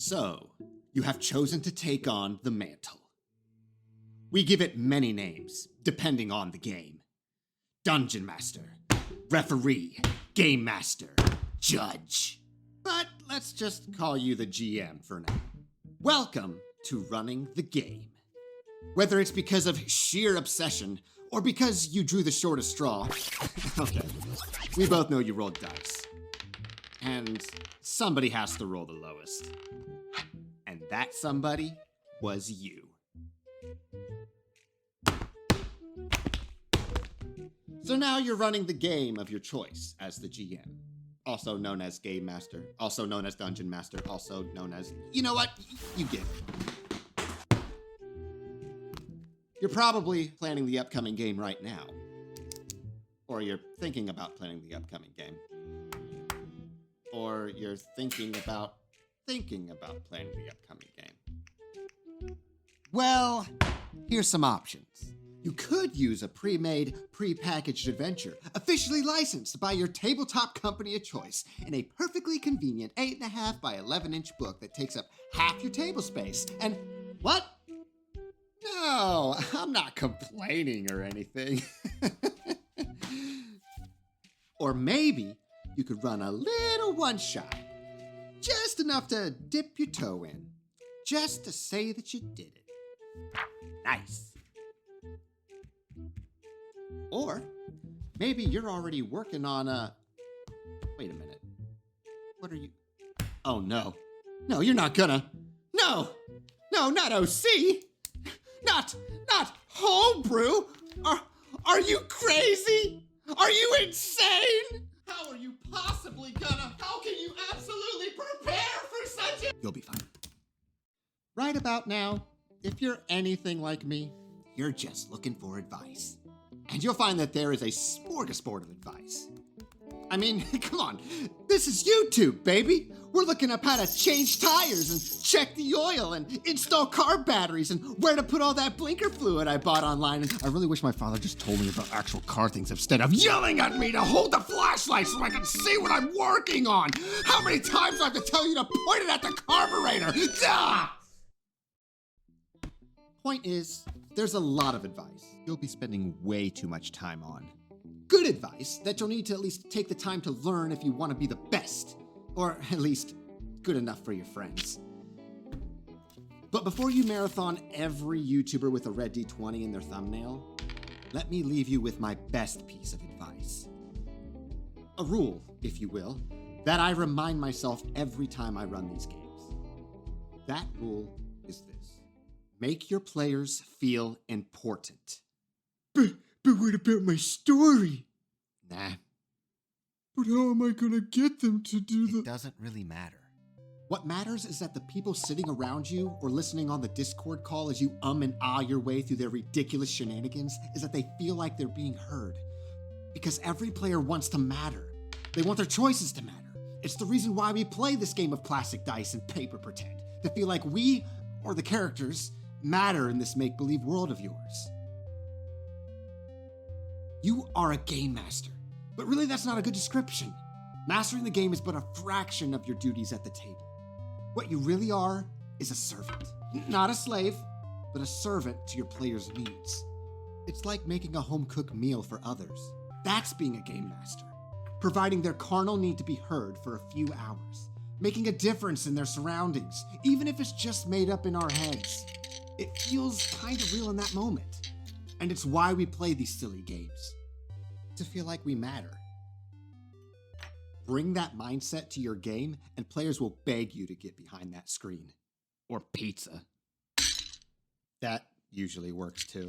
So, you have chosen to take on the mantle. We give it many names, depending on the game. Dungeon Master, Referee, Game Master, Judge. But let's just call you the GM for now. Welcome to running the game. Whether it's because of sheer obsession, or because you drew the shortest straw, okay, we both know you rolled dice. And somebody has to roll the lowest. And that somebody was you. So now you're running the game of your choice as the GM. Also known as Game Master, also known as Dungeon Master, also known as... You know what? You get it. You're probably planning the upcoming game right now. Or you're thinking about planning the upcoming game. Or you're thinking about planning the upcoming game. Well, here's some options. You could use a pre-made, pre-packaged adventure, officially licensed by your tabletop company of choice, in a perfectly convenient 8.5 by 11-inch book that takes up half your table space. And what? No, I'm not complaining or anything. Or maybe you could run a little one-shot, just enough to dip your toe in, just to say that you did it. Nice. Or maybe you're already working on a... Wait a minute. What are you... Oh, no. No, you're not gonna... No! No, not OC! Not homebrew! Are you crazy? Are you insane? How are you possibly gonna... How can you absolutely prepare for such a... You'll be fine. Right about now, if you're anything like me, you're just looking for advice. And you'll find that there is a smorgasbord of advice. I mean, come on, this is YouTube, baby. We're looking up how to change tires and check the oil and install car batteries and where to put all that blinker fluid I bought online. And I really wish my father just told me about actual car things instead of yelling at me to hold the flashlight so I can see what I'm working on. How many times do I have to tell you to point it at the carburetor? Duh! Point is, there's a lot of advice you'll be spending way too much time on. Good advice that you'll need to at least take the time to learn if you want to be the best, or at least good enough for your friends. But before you marathon every YouTuber with a red D20 in their thumbnail, let me leave you with my best piece of advice. A rule, if you will, that I remind myself every time I run these games. That rule is this. Make your players feel important. But what about my story? Nah. But how am I gonna get them to do the... It doesn't really matter. What matters is that the people sitting around you or listening on the Discord call as you and ah your way through their ridiculous shenanigans is that they feel like they're being heard. Because every player wants to matter. They want their choices to matter. It's the reason why we play this game of plastic dice and paper pretend. To feel like we, or the characters, matter in this make-believe world of yours. You are a game master, but really that's not a good description. Mastering the game is but a fraction of your duties at the table. What you really are is a servant. Not a slave, but a servant to your players' needs. It's like making a home-cooked meal for others. That's being a game master. Providing their carnal need to be heard for a few hours. Making a difference in their surroundings, even if it's just made up in our heads. It feels kind of real in that moment. And it's why we play these silly games. To feel like we matter. Bring that mindset to your game, and players will beg you to get behind that screen. Or pizza. That usually works too.